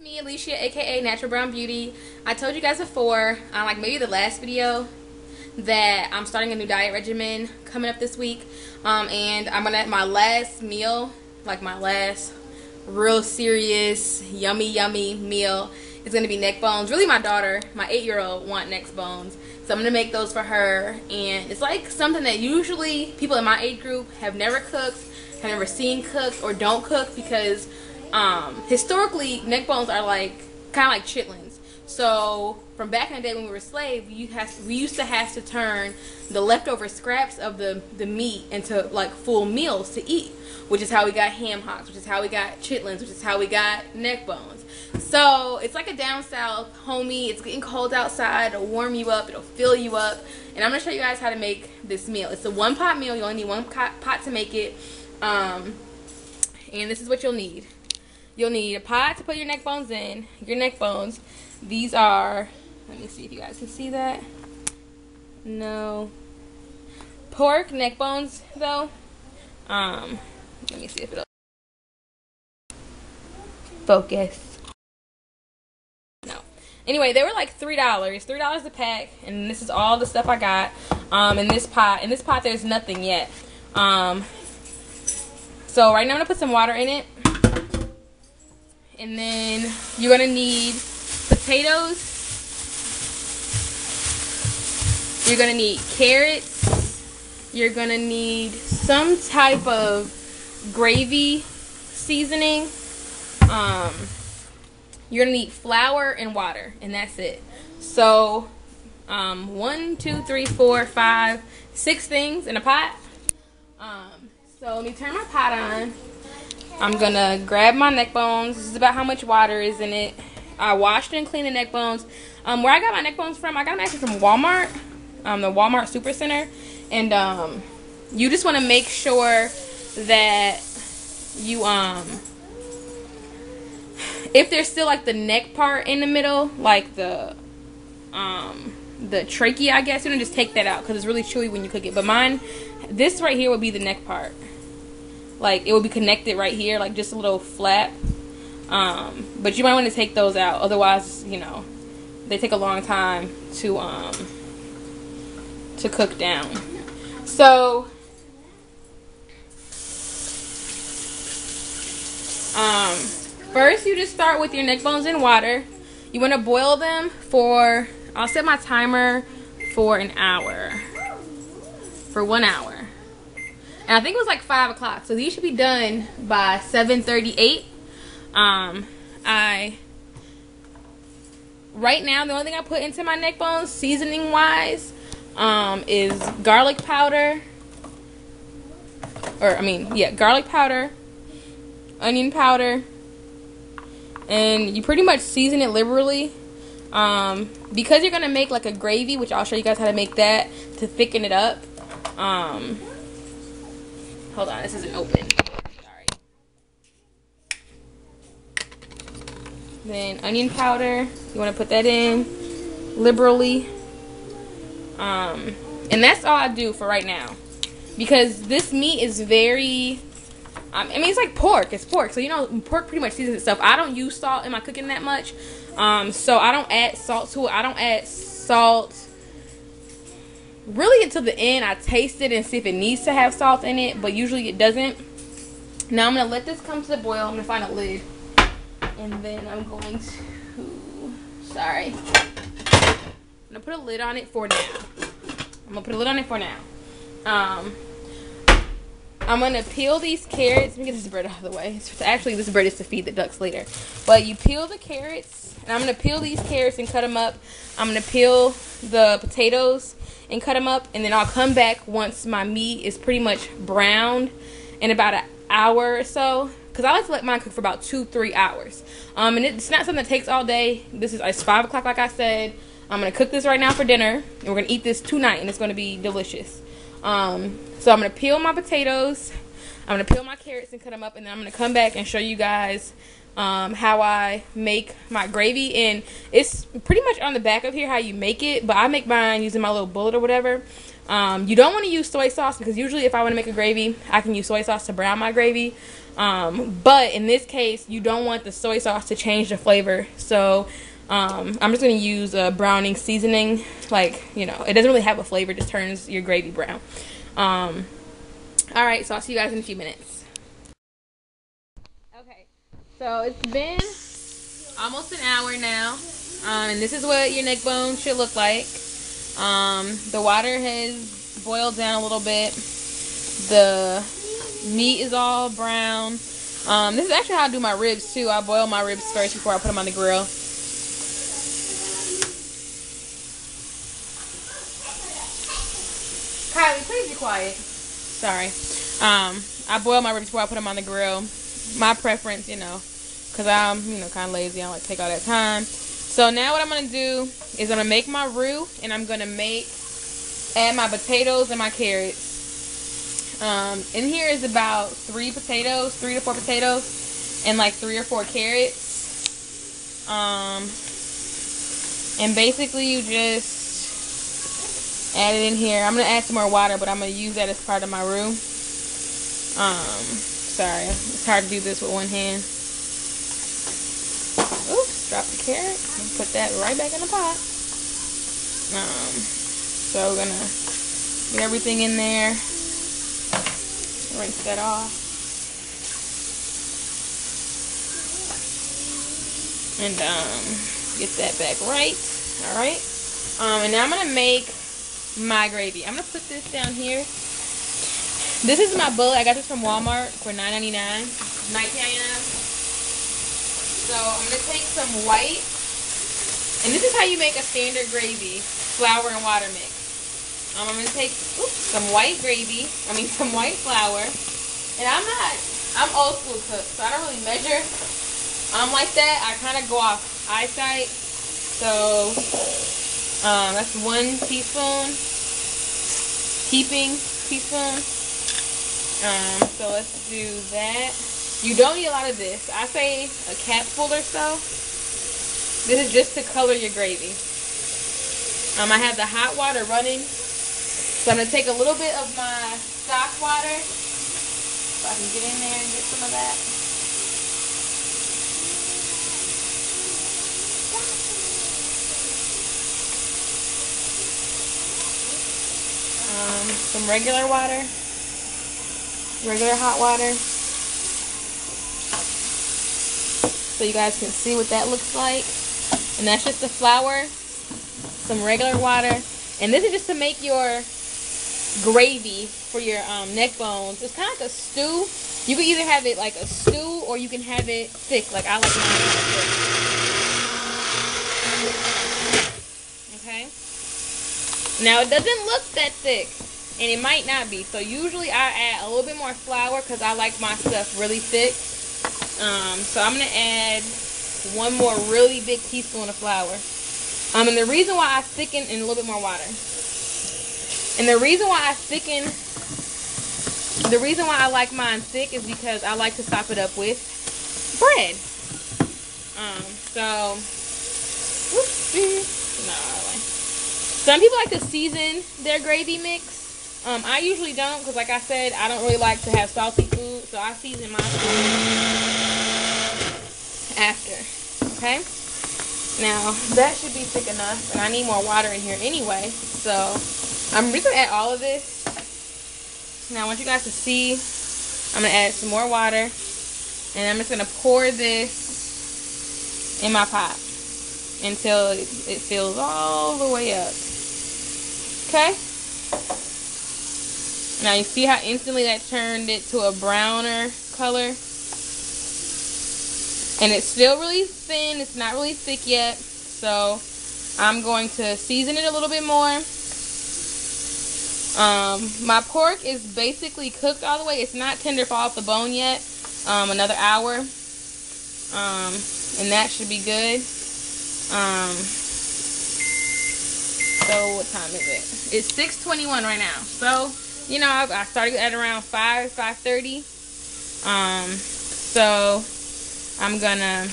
Me, Alicia, aka Natural Brown Beauty. I told you guys before, like maybe the last video, that I'm starting a new diet regimen coming up this week. And I'm gonna my last meal, like my last real serious yummy meal, is gonna be neck bones. Really, my daughter, my 8-year-old, want neck bones, so I'm gonna make those for her. And it's like something that usually people in my age group have never cooked, have never seen cooked, or don't cook, because historically neck bones are like kind of like chitlins. So from back in the day when we were slaves, we used to have to turn the leftover scraps of the meat into like full meals to eat, which is how we got ham hocks, which is how we got chitlins, which is how we got neck bones. So it's like a down south homey. It's getting cold outside. It'll warm you up, it'll fill you up, and I'm gonna show you guys how to make this meal. It's a 1-pot meal. You only need 1 pot to make it. And this is what you'll need. You'll need a pot to put your neck bones in. Your neck bones. These are, let me see if you guys can see that. No. Pork neck bones, though. Let me see if it'll focus. No. Anyway, they were like $3. $3 a pack. And this is all the stuff I got. In this pot. In this pot, there's nothing yet. So right now I'm going to put some water in it. And then you're going to need potatoes. You're going to need carrots. You're going to need some type of gravy seasoning. You're going to need flour and water. And that's it. So 1, 2, 3, 4, 5, 6 things in a pot. So let me turn my pot on. I'm going to grab my neck bones. This is about how much water is in it. I washed and cleaned the neck bones. Where I got my neck bones from, I got them actually from Walmart. The Walmart Super Center. And you just want to make sure that you, if there's still like the neck part in the middle, like the trachea, I guess, you know, just take that out because it's really chewy when you cook it. But mine, this right here would be the neck part. Like, it will be connected right here, like just a little flap. But you might want to take those out. Otherwise, you know, they take a long time to cook down. So, first you just start with your neck bones in water. You want to boil them for, I'll set my timer for an hour. For 1 hour. And I think it was like 5 o'clock. So these should be done by 7:38. Right now, the only thing I put into my neck bones, seasoning wise, is garlic powder. Garlic powder, onion powder, and you pretty much season it liberally. Because you're gonna make like a gravy, which I'll show you guys how to make that to thicken it up. Hold on, this isn't open. Sorry. Then onion powder. You want to put that in liberally. And that's all I do for right now. Because this meat is very, I mean, it's like pork. It's pork. So, you know, pork pretty much seasons itself. I don't use salt in my cooking that much. So I don't add salt to it. I don't add salt really until the end. I taste it and see if it needs to have salt in it, but usually it doesn't. Now I'm going to let this come to the boil. I'm going to find a lid. And then I'm going to, sorry. I'm going to put a lid on it for now. I'm going to peel these carrots. Let me get this bread out of the way. Actually, this bread is to feed the ducks later. But you peel the carrots, and I'm going to peel these carrots and cut them up. I'm going to peel the potatoes and cut them up, and then I'll come back once my meat is pretty much browned in about an hour or so, because I like to let mine cook for about 2-3 hours. And it's not something that takes all day. It's 5 o'clock, like I said. I'm going to cook this right now for dinner, and we're going to eat this tonight, and it's going to be delicious. So I'm going to peel my potatoes, I'm going to peel my carrots and cut them up, and then I'm going to come back and show you guys how I make my gravy. And it's pretty much on the back of here how you make it, but I make mine using my little bullet or whatever. You don't want to use soy sauce, because usually if I want to make a gravy, I can use soy sauce to brown my gravy. But in this case, you don't want the soy sauce to change the flavor. So I'm just going to use a browning seasoning. Like, you know, it doesn't really have a flavor. It just turns your gravy brown. Alright, so I'll see you guys in a few minutes. Okay, so it's been almost an hour now. And this is what your neck bone should look like. The water has boiled down a little bit. The meat is all brown. This is actually how I do my ribs too. I boil my ribs first before I put them on the grill. Kylie, please be quiet. Sorry. I boil my ribs before I put them on the grill. My preference, you know, because I'm, you know, kind of lazy. I don't like to take all that time. So now what I'm going to do is I'm going to make my roux, and I'm going to add my potatoes and my carrots. In here is about 3 to 4 potatoes, and like 3 or 4 carrots. And basically you just add it in here. I'm going to add some more water, but I'm going to use that as part of my roux. Sorry, it's hard to do this with one hand. Oops, drop the carrot and put that right back in the pot. So we're going to get everything in there. Rinse that off. And get that back right. Alright. And now I'm going to make my gravy. I'm going to put this down here. This is my bullet. I got this from Walmart for $19.99. So I'm going to take some white. And this is how you make a standard gravy. Flour and water mix. I'm going to take some white flour. And I'm old school cook, so I don't really measure like that. I kind of go off eyesight. So that's 1 teaspoon, heaping teaspoon. So let's do that. You don't need a lot of this. I say a capful or so. This is just to color your gravy. I have the hot water running. So I'm going to take a little bit of my stock water, so I can get in there and get some of that. Some regular water, regular hot water, so you guys can see what that looks like. And that's just the flour, some regular water, and this is just to make your gravy for your neck bones. It's kind of like a stew. You can either have it like a stew or you can have it thick, like I like mine thick. Okay. Now it doesn't look that thick, and it might not be. So usually I add a little bit more flour because I like my stuff really thick. So I'm gonna add 1 more really big teaspoon of flour. And the reason why I thicken in a little bit more water. And the reason why I like mine thick is because I like to top it up with bread. Some people like to season their gravy mix. I usually don't, because like I said, I don't really like to have salty food, so I season my food after. Okay? Now, that should be thick enough, and I need more water in here anyway, so I'm just going to add all of this. Now I want you guys to see, I'm going to add some more water, and I'm just going to pour this in my pot until it fills all the way up. Okay? Now you see how instantly that turned it to a browner color? And it's still really thin, it's not really thick yet, so I'm going to season it a little bit more. My pork is basically cooked all the way. It's not tender off the bone yet. Another hour. And that should be good. So what time is it? It's 6:21 right now. So, you know, I started at around 5:30. So I'm gonna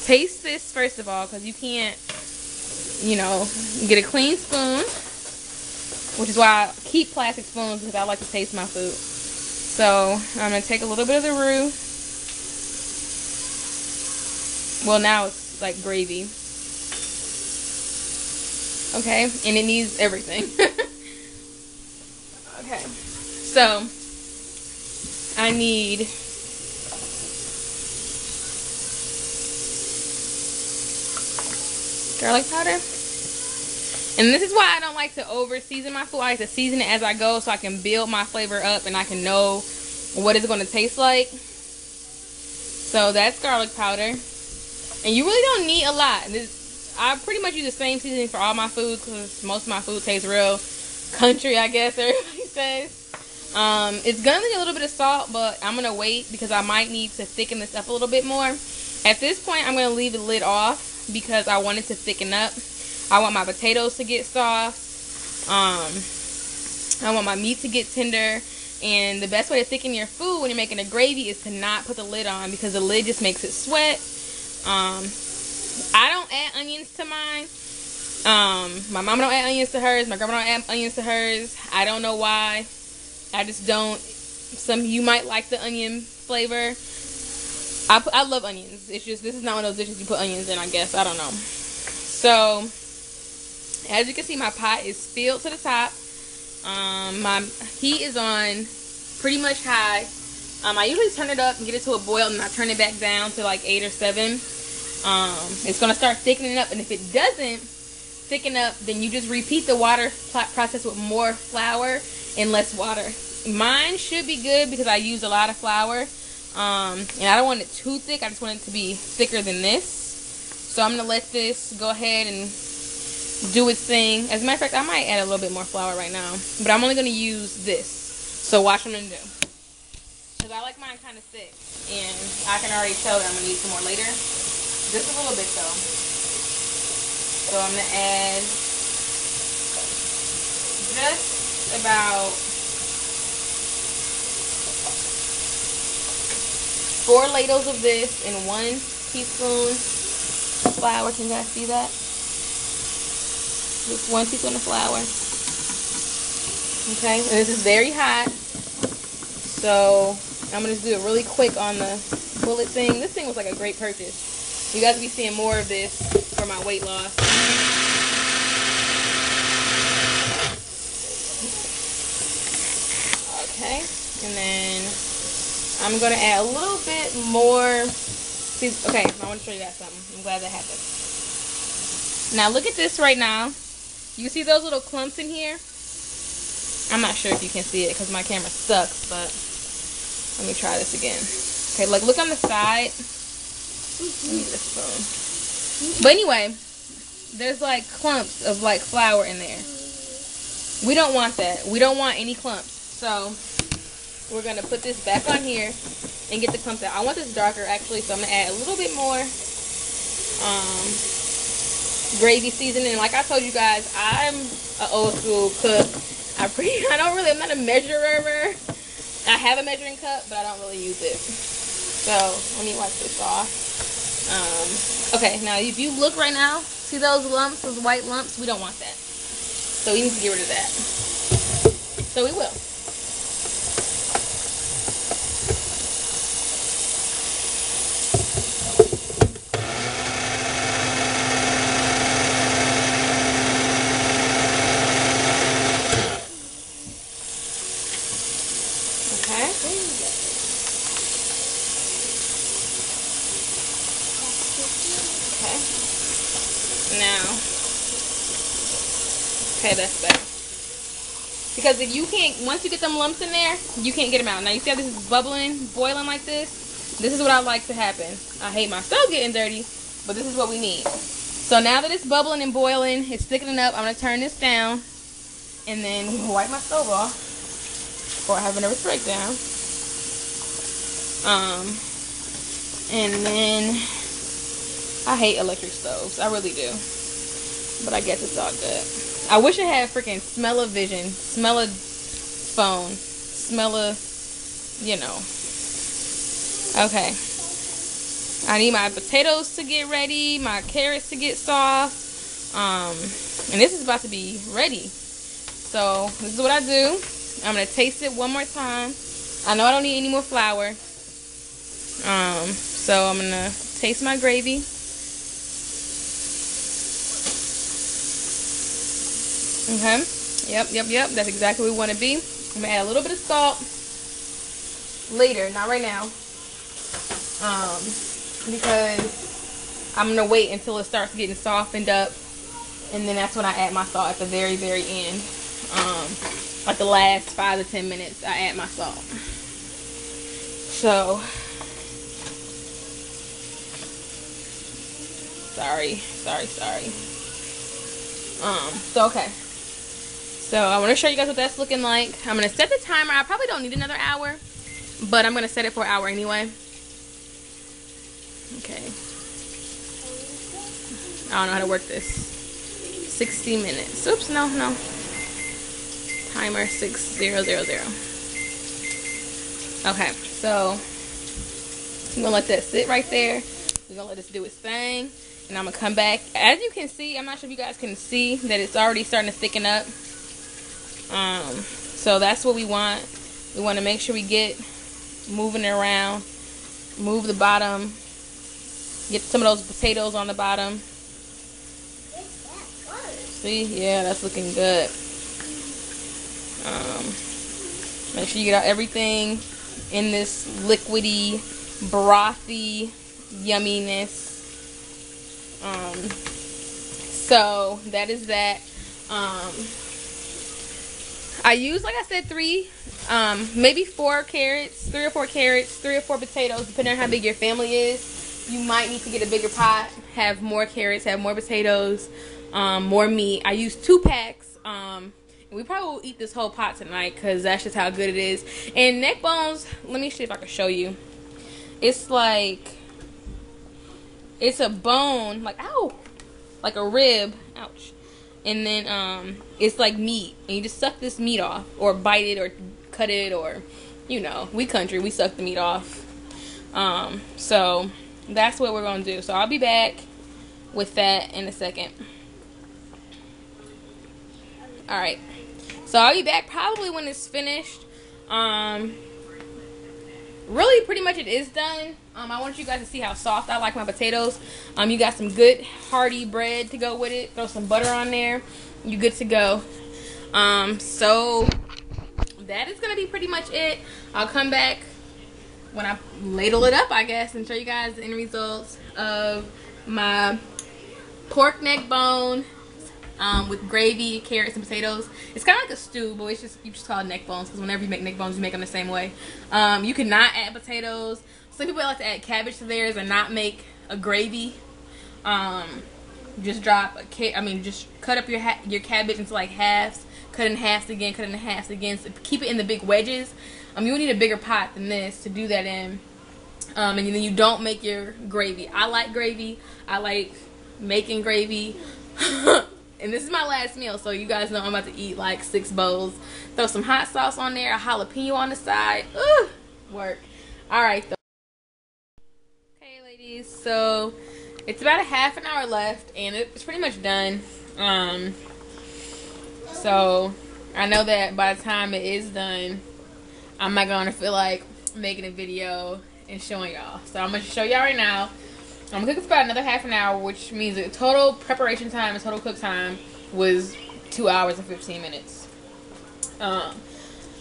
taste this first of all, because you can't, you know, get a clean spoon. Which is why I keep plastic spoons, because I like to taste my food. So I'm going to take a little bit of the roux. Well, now it's like gravy. Okay, and it needs everything. Okay, so I need garlic powder. And this is why I don't like to over season my food. I like to season it as I go so I can build my flavor up and I can know what it's going to taste like. So that's garlic powder. And you really don't need a lot. I pretty much use the same seasoning for all my food because most of my food tastes real country, I guess everybody says. It's going to need a little bit of salt, but I'm going to wait because I might need to thicken this up a little bit more. At this point, I'm going to leave the lid off because I want it to thicken up. I want my potatoes to get soft. I want my meat to get tender. And the best way to thicken your food when you're making a gravy is to not put the lid on because the lid just makes it sweat. I don't add onions to mine. My mama don't add onions to hers. My grandma don't add onions to hers. I don't know why. I just don't. Some of you might like the onion flavor. I love onions. It's just this is not one of those dishes you put onions in, I guess. I don't know. So as you can see, my pot is filled to the top. My heat is on pretty much high. I usually turn it up and get it to a boil, and I turn it back down to like 8 or 7. It's going to start thickening up, and if it doesn't thicken up, then you just repeat the water process with more flour and less water. Mine should be good because I used a lot of flour, and I don't want it too thick. I just want it to be thicker than this. So I'm going to let this go ahead and do its thing. As a matter of fact, I might add a little bit more flour right now, but I'm only going to use this. So watch what I'm going to do. Because I like mine kind of thick, and I can already tell that I'm going to need some more later. Just a little bit though. So I'm going to add just about 4 ladles of this and 1 teaspoon of flour. Can you guys see that? Just 1 teaspoon of flour. Okay, and this is very hot. So I'm going to do it really quick on the bullet thing. This thing was like a great purchase. You guys will be seeing more of this for my weight loss. Okay, and then I'm going to add a little bit more. See, okay, I want to show you guys something. I'm glad that happened. Now look at this right now. You see those little clumps in here? I'm not sure if you can see it because my camera sucks, but let me try this again. Okay, like look on the side. Let me get a spoon. But anyway, there's like clumps of like flour in there. We don't want that. We don't want any clumps. So we're going to put this back on here and get the clumps out. I want this darker actually, so I'm going to add a little bit more gravy seasoning. Like I told you guys, I'm an old school cook. I'm not a measurer. I have a measuring cup, but I don't really use it. So let me wipe this off. Okay, now if you look right now, see those lumps, those white lumps? We don't want that. So we need to get rid of that. So we will. Now, okay, that's better. Because if you can't, once you get them lumps in there, you can't get them out. Now you see how this is bubbling, boiling like this? This is what I like to happen. I hate my stove getting dirty, but this is what we need. So now that it's bubbling and boiling, it's thickening up, I'm going to turn this down. And then wipe my stove off before I have a nervous breakdown. And then I hate electric stoves. I really do. But I guess it's all good. I wish it had freaking smell-o-vision, smell-o-phone, you know. Okay. I need my potatoes to get ready, my carrots to get soft. And this is about to be ready. So this is what I do. I'm going to taste it one more time. I know I don't need any more flour. So I'm going to Taste my gravy. Okay. Yep. That's exactly where we want to be. I'm gonna add a little bit of salt later, not right now. Because I'm gonna wait until it starts getting softened up, and then that's when I add my salt at the very, very end. Like the last 5 to 10 minutes, I add my salt. So, sorry. So okay. So I want to show you guys what that's looking like. I'm gonna set the timer. I probably don't need another hour, but I'm gonna set it for an hour anyway. Okay. I don't know how to work this. 60 minutes. Oops, no. Timer 6000. Okay, so I'm gonna let that sit right there. We're gonna let this do its thing, and I'm gonna come back. As you can see, I'm not sure if you guys can see that it's already starting to thicken up. So that's what we want. We want to make sure we get moving it around, move the bottom, get some of those potatoes on the bottom. See, yeah, that's looking good. Make sure you get out everything in this liquidy, brothy yumminess. So that is that. I use, like I said, maybe 4 carrots, 3 or 4 carrots, 3 or 4 potatoes, depending on how big your family is. You might need to get a bigger pot, have more carrots, have more potatoes, more meat. I use 2 packs. We probably will eat this whole pot tonight because that's just how good it is. And neck bones, let me see if I can show you. It's like, it's a bone, like, ow, like a rib, ouch. And then it's like meat, and you just suck this meat off, or bite it, or cut it, or, you know, we country, we suck the meat off. So that's what we're gonna do. So I'll be back with that in a second. All right, so I'll be back probably when it's finished. Really, pretty much it is done. I want you guys to see how soft I like my potatoes. You got some good hearty bread to go with it. Throw some butter on there. You good to go. So that is gonna be pretty much it. I'll come back when I ladle it up, I guess, and show you guys the end results of my pork neck bone with gravy, carrots, and potatoes. It's kind of like a stew, but it's just, you just call it neck bones, because whenever you make neck bones, you make them the same way. You cannot add potatoes. Some people like to add cabbage to theirs and not make a gravy. Just drop just cut up your cabbage into like halves, cut in halves again, cut in halves again. So keep it in the big wedges. You will need a bigger pot than this to do that in. And then you don't make your gravy. I like gravy. I like making gravy. And this is my last meal, so you guys know I'm about to eat like 6 bowls. Throw some hot sauce on there, a jalapeno on the side. Ooh, work. All right, though. Okay, ladies, so it's about a half an hour left, and it's pretty much done. So I know that by the time it is done, I'm not gonna feel like making a video and showing y'all. So I'm gonna show y'all right now. I'm gonna cook it for about another half an hour, which means the total preparation time and total cook time was 2 hours and 15 minutes.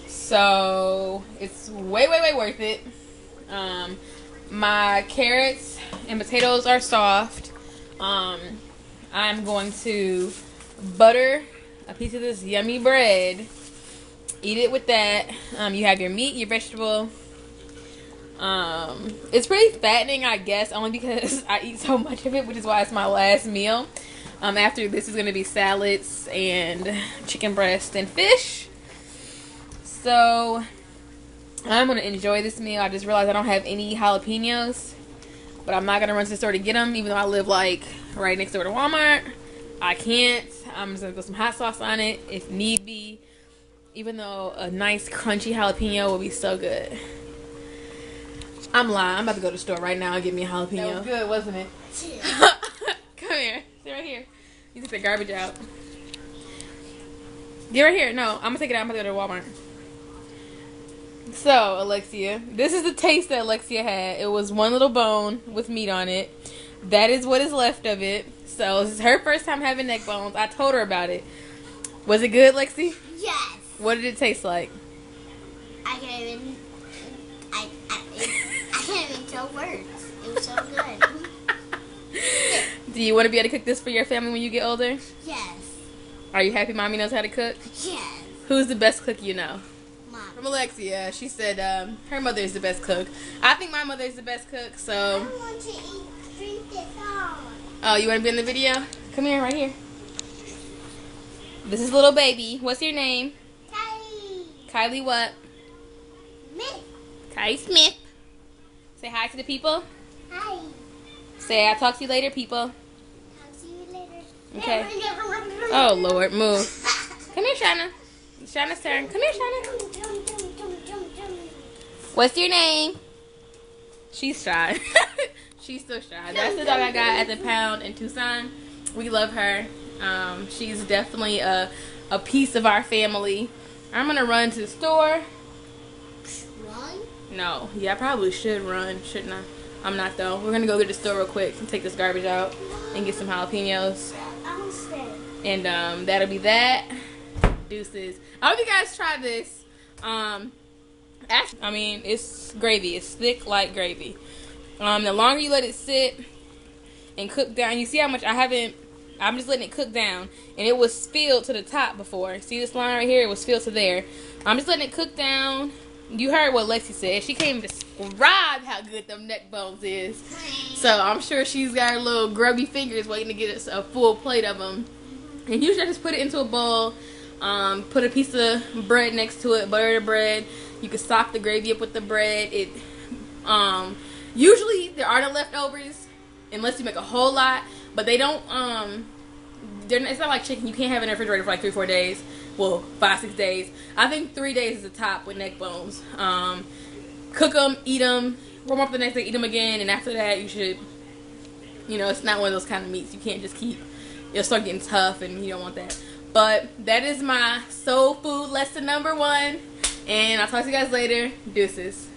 So it's way worth it. My carrots and potatoes are soft. I'm going to butter a piece of this yummy bread. Eat it with that. You have your meat, your vegetable. It's pretty fattening, I guess, only because I eat so much of it, which is why it's my last meal. After this is going to be salads and chicken breast and fish. So I'm going to enjoy this meal. I just realized I don't have any jalapenos, but I'm not going to run to the store to get them, even though I live like right next door to Walmart. I can't. I'm just going to put some hot sauce on it if need be, even though a nice crunchy jalapeno would be so good. I'm lying. I'm about to go to the store right now and get me a jalapeno. That was good, wasn't it? Come here. Sit right here. You take the garbage out. Get right here. No, I'm going to take it out. I'm going to go to Walmart. So, Alexia, this is the taste that Alexia had. It was one little bone with meat on it. That is what is left of it. So, this is her first time having neck bones. I told her about it. Was it good, Lexi? Yes. What did it taste like? I can't even. I can't even tell words. It was so good. Do you want to be able to cook this for your family when you get older? Yes. Are you happy Mommy knows how to cook? Yes. Who's the best cook you know? Mom. From Alexia. She said her mother is the best cook. I think my mother is the best cook, so... I want to drink this all. Oh, you want to be in the video? Come here, right here. This is little baby. What's your name? Kylie. Kylie what? Smith. Kylie Smith. Say hi to the people. Hi. Say I'll talk to you later, people. I'll see you later. Okay. Oh, Lord. Move. Come here, Shauna. It's Shauna's turn. Come here, Shauna. What's your name? She's shy. She's so shy. That's the dog I got at the pound in Tucson. We love her. She's definitely a piece of our family. I'm going to run to the store. Run? No. Yeah, I probably should run, shouldn't I? I'm not, though. We're going to go to the store real quick and take this garbage out and get some jalapenos. I'll stay. And that'll be that. Deuces. I hope you guys try this. Actually, I mean, it's gravy. It's thick like gravy. The longer you let it sit and cook down, you see how much I'm just letting it cook down. And it was filled to the top before. See this line right here? It was filled to there. I'm just letting it cook down. You heard what Lexi said. She can't even describe how good them neck bones is. So I'm sure she's got her little grubby fingers waiting to get us a full plate of them. And usually I just put it into a bowl. Put a piece of bread next to it. Butter the bread. You can sock the gravy up with the bread. Usually there are no leftovers unless you make a whole lot. But they don't, it's not like chicken. You can't have it in the refrigerator for like 3-4 days. Well, 5-6 days. I think 3 days is the top with neck bones. Cook them, eat them, warm up the next day, eat them again. And after that, you should, it's not one of those kind of meats. You can't just keep, you'll start getting tough and you don't want that. But that is my soul food lesson number 1. And I'll talk to you guys later. Deuces.